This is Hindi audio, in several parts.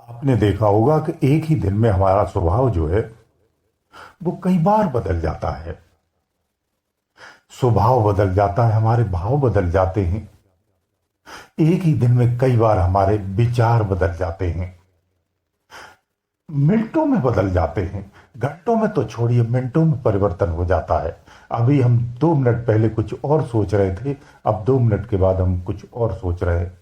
आपने देखा होगा कि एक ही दिन में हमारा स्वभाव जो है वो कई बार बदल जाता है। स्वभाव बदल जाता है, हमारे भाव बदल जाते हैं। एक ही दिन में कई बार हमारे विचार बदल जाते हैं, मिनटों में बदल जाते हैं। घंटों में तो छोड़िए, मिनटों में परिवर्तन हो जाता है। अभी हम 2 मिनट पहले कुछ और सोच रहे थे, अब 2 मिनट के बाद हम कुछ और सोच रहे हैं।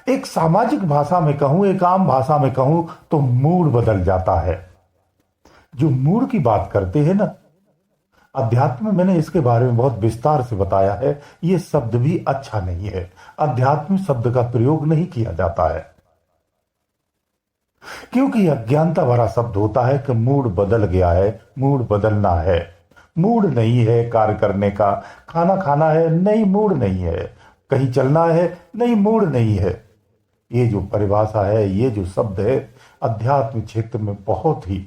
एक सामाजिक भाषा में कहूं, एक आम भाषा में कहूं तो मूड बदल जाता है। जो मूड की बात करते हैं ना, अध्यात्म में मैंने इसके बारे में बहुत विस्तार से बताया है। यह शब्द भी अच्छा नहीं है, अध्यात्म शब्द का प्रयोग नहीं किया जाता है, क्योंकि अज्ञानता भरा शब्द होता है कि मूड बदल गया है, मूड बदलना है। मूड नहीं है कार्य करने का, खाना खाना है, नहीं मूड नहीं है, कहीं चलना है, नहीं मूड नहीं है। ये जो परिभाषा है, ये जो शब्द है, अध्यात्म क्षेत्र में बहुत ही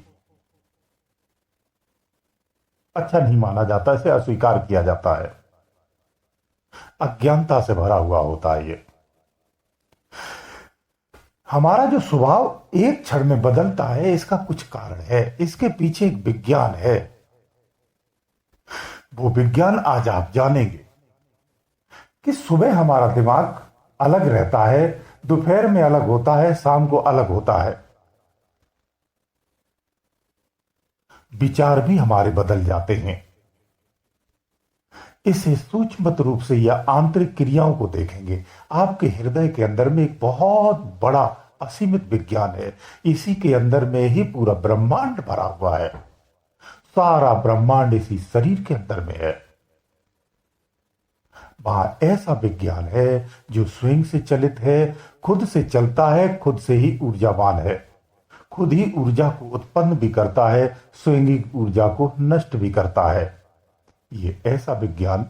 अच्छा नहीं माना जाता, इसे अस्वीकार किया जाता है। अज्ञानता से भरा हुआ होता है ये। हमारा जो स्वभाव एक क्षण में बदलता है, इसका कुछ कारण है, इसके पीछे एक विज्ञान है। वो विज्ञान आज आप जानेंगे कि सुबह हमारा दिमाग अलग रहता है, दोपहर में अलग होता है, शाम को अलग होता है। विचार भी हमारे बदल जाते हैं। इसे सूक्ष्म रूप से या आंतरिक क्रियाओं को देखेंगे। आपके हृदय के अंदर में एक बहुत बड़ा असीमित विज्ञान है। इसी के अंदर में ही पूरा ब्रह्मांड भरा हुआ है। सारा ब्रह्मांड इसी शरीर के अंदर में है। वहां ऐसा विज्ञान है जो स्वयं से चलित है, खुद से चलता है, खुद से ही ऊर्जावान है, खुद ही ऊर्जा को उत्पन्न भी करता है, स्वयं ही ऊर्जा को नष्ट भी करता है। ये ऐसा विज्ञान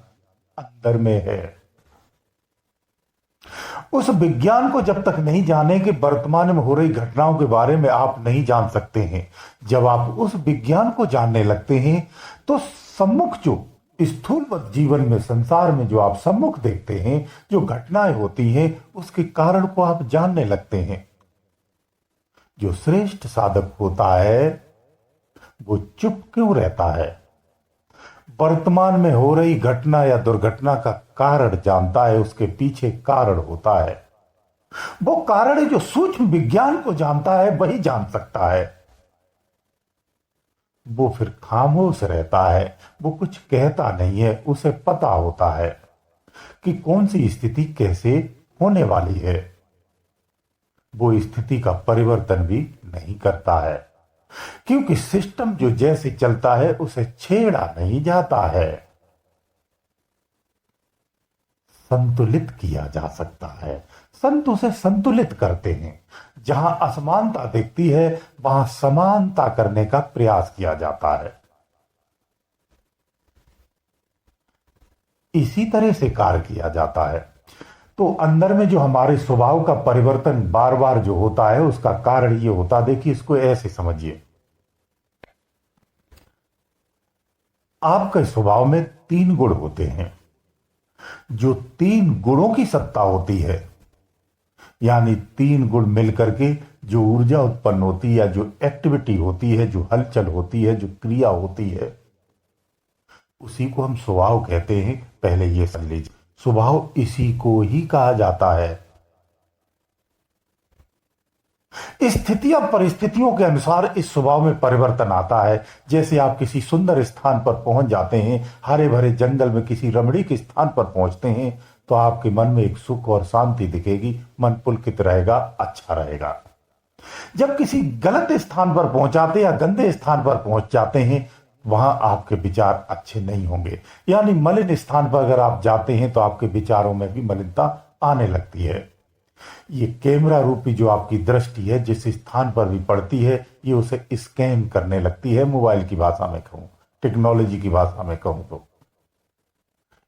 अंदर में है। उस विज्ञान को जब तक नहीं जाने कि वर्तमान में हो रही घटनाओं के बारे में आप नहीं जान सकते हैं। जब आप उस विज्ञान को जानने लगते हैं तो सम्मुख जो स्थूलवत जीवन में, संसार में जो आप सम्मुख देखते हैं, जो घटनाएं होती हैं, उसके कारण को आप जानने लगते हैं। जो श्रेष्ठ साधक होता है वो चुप क्यों रहता है? वर्तमान में हो रही घटना या दुर्घटना का कारण जानता है, उसके पीछे कारण होता है। वो कारण जो सूक्ष्म विज्ञान को जानता है वही जान सकता है। वो फिर खामोश रहता है, वो कुछ कहता नहीं है। उसे पता होता है कि कौन सी स्थिति कैसे होने वाली है। वो स्थिति का परिवर्तन भी नहीं करता है, क्योंकि सिस्टम जो जैसे चलता है उसे छेड़ा नहीं जाता है, संतुलित किया जा सकता है। संत उसे संतुलित करते हैं। जहां असमानता दिखती है वहां समानता करने का प्रयास किया जाता है। इसी तरह से कार्य किया जाता है। तो अंदर में जो हमारे स्वभाव का परिवर्तन बार बार जो होता है, उसका कारण ये होता है। देखिए, इसको ऐसे समझिए, आपके स्वभाव में 3 गुण होते हैं। जो 3 गुणों की सत्ता होती है, यानी 3 गुण मिलकर के जो ऊर्जा उत्पन्न होती है, या जो एक्टिविटी होती है, जो हलचल होती है, जो क्रिया होती है, उसी को हम स्वभाव कहते हैं। पहले ये समझ लीजिए, स्वभाव इसी को ही कहा जाता है। स्थितियां परिस्थितियों के अनुसार इस स्वभाव में परिवर्तन आता है। जैसे आप किसी सुंदर स्थान पर पहुंच जाते हैं, हरे भरे जंगल में किसी रमणीक स्थान पर पहुंचते हैं, तो आपके मन में एक सुख और शांति दिखेगी, मन पुलकित रहेगा, अच्छा रहेगा। जब किसी गलत स्थान पर पहुंचाते या गंदे स्थान पर पहुंच जाते हैं, वहां आपके विचार अच्छे नहीं होंगे। यानी मलिन स्थान पर अगर आप जाते हैं तो आपके विचारों में भी मलिनता आने लगती है। ये कैमरा रूपी जो आपकी दृष्टि है, जिस स्थान पर भी पड़ती है, ये उसे स्कैन करने लगती है, मोबाइल की भाषा में कहूं, टेक्नोलॉजी की भाषा में कहूं तो।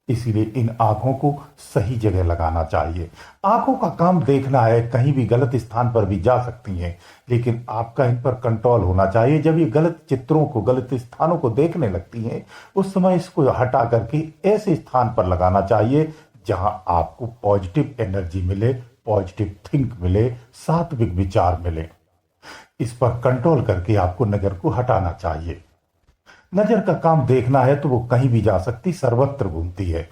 इसीलिए इन आंखों को सही जगह लगाना चाहिए। आंखों का काम देखना है, कहीं भी गलत स्थान पर भी जा सकती हैं, लेकिन आपका इन पर कंट्रोल होना चाहिए। जब ये गलत चित्रों को, गलत स्थानों को देखने लगती हैं, उस समय इसको हटा करके ऐसे स्थान पर लगाना चाहिए जहां आपको पॉजिटिव एनर्जी मिले, पॉजिटिव थिंक मिले, सात्विक विचार मिले। इस पर कंट्रोल करके आपको नजर को हटाना चाहिए। नजर का काम देखना है तो वो कहीं भी जा सकती, सर्वत्र घूमती है,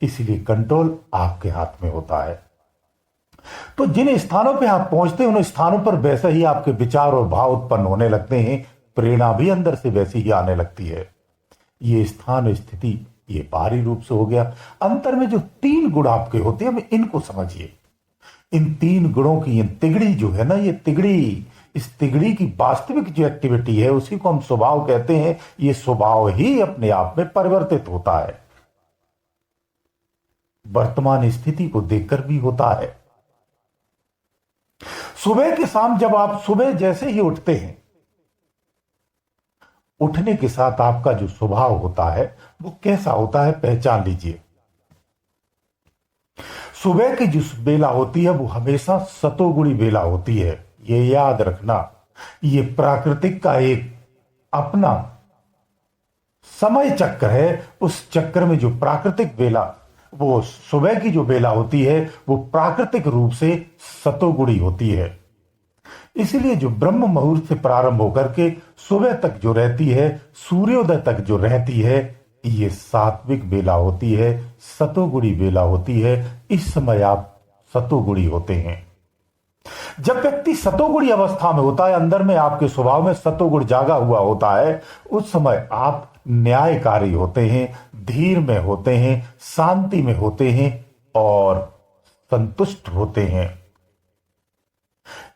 इसलिए कंट्रोल आपके हाथ में होता है। तो जिन स्थानों पे आप पहुंचते हैं उन स्थानों पर वैसे ही आपके विचार और भाव उत्पन्न होने लगते हैं, प्रेरणा भी अंदर से वैसी ही आने लगती है। ये स्थान स्थिति ये बाहरी रूप से हो गया। अंतर में जो 3 गुण आपके होते हैं, इनको समझिए। इन 3 गुणों की तिगड़ी जो है ना, ये तिगड़ी, इस तिगड़ी की वास्तविक जो एक्टिविटी है उसी को हम स्वभाव कहते हैं। ये स्वभाव ही अपने आप में परिवर्तित होता है, वर्तमान स्थिति को देखकर भी होता है। सुबह के शाम जब आप सुबह जैसे ही उठते हैं, उठने के साथ आपका जो स्वभाव होता है वो कैसा होता है, पहचान लीजिए। सुबह की जो बेला होती है वो हमेशा सतोगुणी बेला होती है, ये याद रखना। ये प्राकृतिक का एक अपना समय चक्र है। उस चक्र में जो प्राकृतिक बेला, वो सुबह की जो बेला होती है वो प्राकृतिक रूप से सतोगुणी होती है। इसलिए जो ब्रह्म मुहूर्त से प्रारंभ होकर के सुबह तक जो रहती है, सूर्योदय तक जो रहती है, ये सात्विक बेला होती है, सतोगुणी बेला होती है। इस समय आप सतोगुणी होते हैं। जब व्यक्ति सतोगुणी अवस्था में होता है, अंदर में आपके स्वभाव में सतोगुण जागा हुआ होता है, उस समय आप न्यायकारी होते हैं, धीर में होते हैं, शांति में होते हैं और संतुष्ट होते हैं।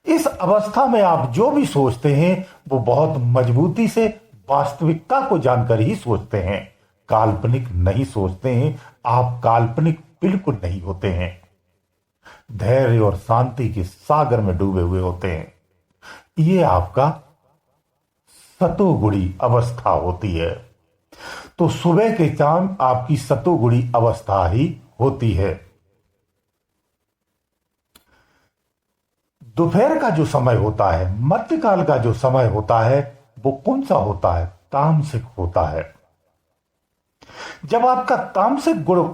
इस अवस्था में आप जो भी सोचते हैं वो बहुत मजबूती से वास्तविकता को जानकर ही सोचते हैं, काल्पनिक नहीं सोचते हैं। आप काल्पनिक बिल्कुल नहीं होते हैं, धैर्य और शांति के सागर में डूबे हुए होते हैं। ये आपका सतोगुणी अवस्था होती है। तो सुबह के टाइम आपकी सतोगुणी अवस्था ही होती है। दोपहर का जो समय होता है, मध्यकाल का जो समय होता है, वो कौन सा होता है, तामसिक होता है। जब आपका तामसिक गुण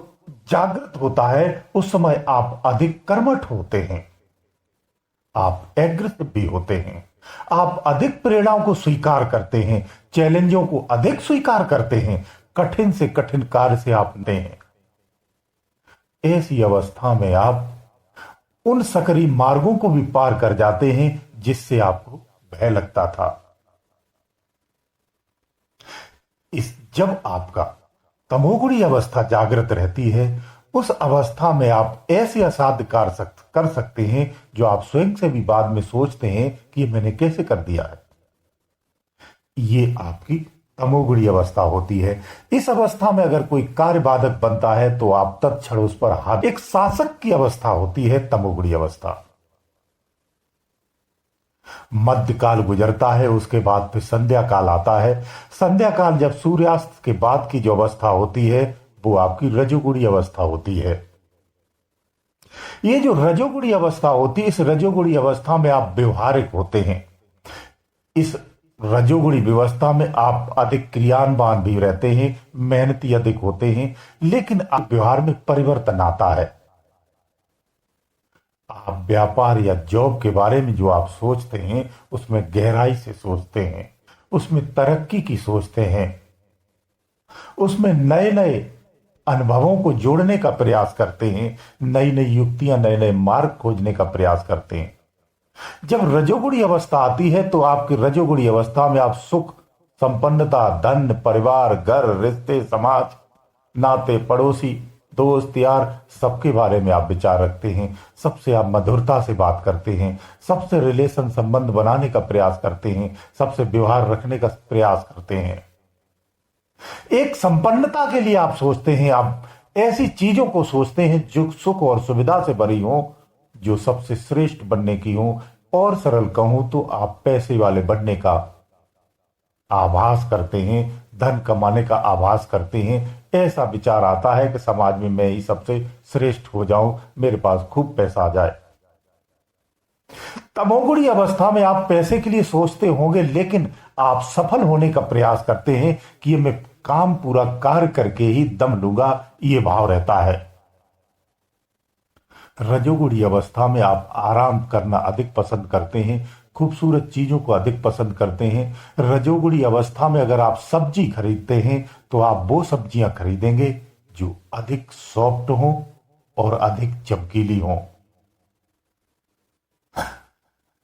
जागृत होता है उस समय आप अधिक कर्मठ होते हैं, आप एग्रेसिव भी होते हैं, आप अधिक प्रेरणाओं को स्वीकार करते हैं, चैलेंजों को अधिक स्वीकार करते हैं, कठिन से कठिन कार्य से आप लेते हैं। ऐसी अवस्था में आप उन सकरी मार्गों को भी पार कर जाते हैं जिससे आपको भय लगता था। जब आपका तमोगुणी अवस्था जागृत रहती है, उस अवस्था में आप ऐसे असाध्य कार्य कर सकते हैं जो आप स्वयं से भी बाद में सोचते हैं कि ये मैंने कैसे कर दिया है। ये आपकी तमोगुणी अवस्था होती है। इस अवस्था में अगर कोई कार्य बाधक बनता है तो आप तत्क्षण उस पर हाथ, एक शासक की अवस्था होती है तमोगुणी अवस्था। मध्यकाल गुजरता है, उसके बाद फिर संध्या काल आता है। संध्या काल जब सूर्यास्त के बाद की जो अवस्था होती है वो आपकी रजोगुणी अवस्था होती है। ये जो रजोगुणी अवस्था होती है, इस रजोगुणी अवस्था में आप व्यवहारिक होते हैं। इस रजोगुणी व्यवस्था में आप अधिक क्रियान्वान भी रहते हैं, मेहनती अधिक होते हैं, लेकिन आप व्यवहार में परिवर्तन आता है। आप व्यापार या जॉब के बारे में जो आप सोचते हैं उसमें गहराई से सोचते हैं, उसमें तरक्की की सोचते हैं, उसमें नए नए अनुभवों को जोड़ने का प्रयास करते हैं, नई नई युक्तियां, नए नए मार्ग खोजने का प्रयास करते हैं। जब रजोगुणी अवस्था आती है तो आपकी रजोगुणी अवस्था में आप सुख, संपन्नता, धन, परिवार, घर, रिश्ते, समाज, नाते, पड़ोसी, दोस्त, यार, सबके बारे में आप विचार रखते हैं। सबसे आप मधुरता से बात करते हैं, सबसे रिलेशन संबंध बनाने का प्रयास करते हैं, सबसे व्यवहार रखने का प्रयास करते हैं। एक संपन्नता के लिए आप सोचते हैं, आप ऐसी चीजों को सोचते हैं जो सुख और सुविधा से भरी हो, जो सबसे श्रेष्ठ बनने की हो, और सरल कहूं तो आप पैसे वाले बनने का आभास करते हैं, धन कमाने का आभास करते हैं। ऐसा विचार आता है कि समाज में मैं ही सबसे श्रेष्ठ हो जाऊं, मेरे पास खूब पैसा आ जाए। तमोगुणी अवस्था में आप पैसे के लिए सोचते होंगे, लेकिन आप सफल होने का प्रयास करते हैं कि मैं काम पूरा कार्य करके ही दम लूंगा, ये भाव रहता है। रजोगुणी अवस्था में आप आराम करना अधिक पसंद करते हैं, खूबसूरत चीजों को अधिक पसंद करते हैं। रजोगुणी अवस्था में अगर आप सब्जी खरीदते हैं तो आप वो सब्जियां खरीदेंगे जो अधिक सॉफ्ट हों और अधिक चमकीली हों।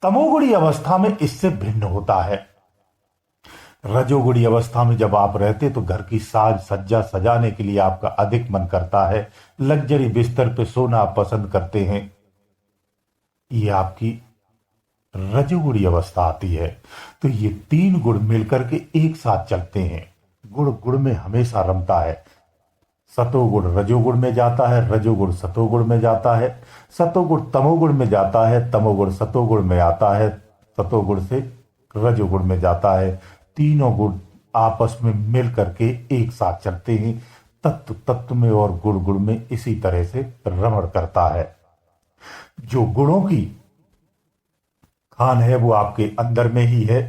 तमोगुणी अवस्था में इससे भिन्न होता है। रजोगुणी अवस्था में जब आप रहते तो घर की साज सज्जा सजाने के लिए आपका अधिक मन करता है, लग्जरी बिस्तर पे सोना आप पसंद करते हैं। ये आपकी रजोगुणी अवस्था आती है। तो ये तीन गुण मिलकर के एक साथ चलते हैं। गुण गुण में हमेशा रमता है। सतोगुण रजोगुण में जाता है, रजोगुण सतोगुण में जाता है, सतोगुण तमोगुण में जाता है, तमोगुण सतोगुण में आता है, सतोगुण से रजोगुण में जाता है। तीनों गुण आपस में मिल करके एक साथ चलते हैं। तत्व तत्व में और गुण गुण में इसी तरह से रमण करता है। जो गुणों की खान है वो आपके अंदर में ही है।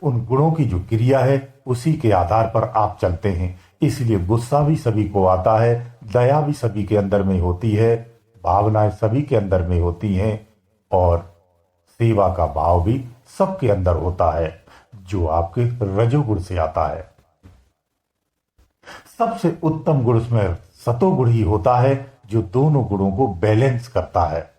उन गुणों की जो क्रिया है उसी के आधार पर आप चलते हैं। इसलिए गुस्सा भी सभी को आता है, दया भी सभी के अंदर में होती है, भावनाएं सभी के अंदर में होती हैं और सेवा का भाव भी सबके अंदर होता है, जो आपके रजोगुण से आता है। सबसे उत्तम गुण उसमें सतोगुण ही होता है, जो दोनों गुणों को बैलेंस करता है।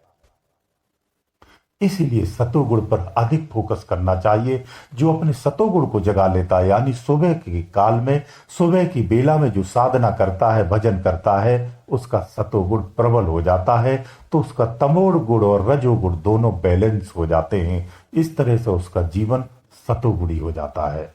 इसीलिए सतोगुण पर अधिक फोकस करना चाहिए। जो अपने सतोगुण को जगा लेता है, यानी सुबह के काल में, सुबह की बेला में जो साधना करता है, भजन करता है, उसका सतोगुण प्रबल हो जाता है, तो उसका तमोगुण और रजोगुण दोनों बैलेंस हो जाते हैं। इस तरह से उसका जीवन सतोगुणी हो जाता है।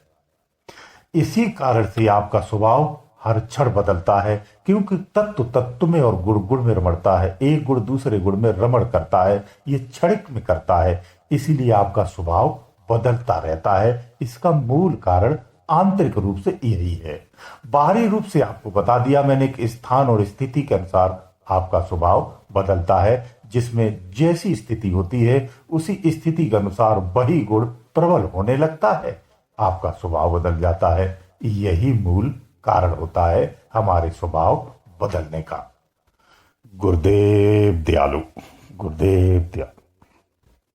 इसी कारण से आपका स्वभाव हर क्षण बदलता है, क्योंकि तत्व तत्व में और गुण गुण में रमणता है। एक गुण दूसरे गुण में रमण करता है, ये क्षणिक में करता है। इसीलिए आपका स्वभाव बदलता रहता है। इसका मूल कारण आंतरिक रूप से यही है। बाहरी रूप से आपको बता दिया मैंने, एक स्थान और स्थिति के अनुसार आपका स्वभाव बदलता है। जिसमें जैसी स्थिति होती है उसी स्थिति के अनुसार वही गुण प्रबल होने लगता है, आपका स्वभाव बदल जाता है। यही मूल कारण होता है हमारे स्वभाव बदलने का। गुरुदेव दयालु। गुरुदेव दयालु।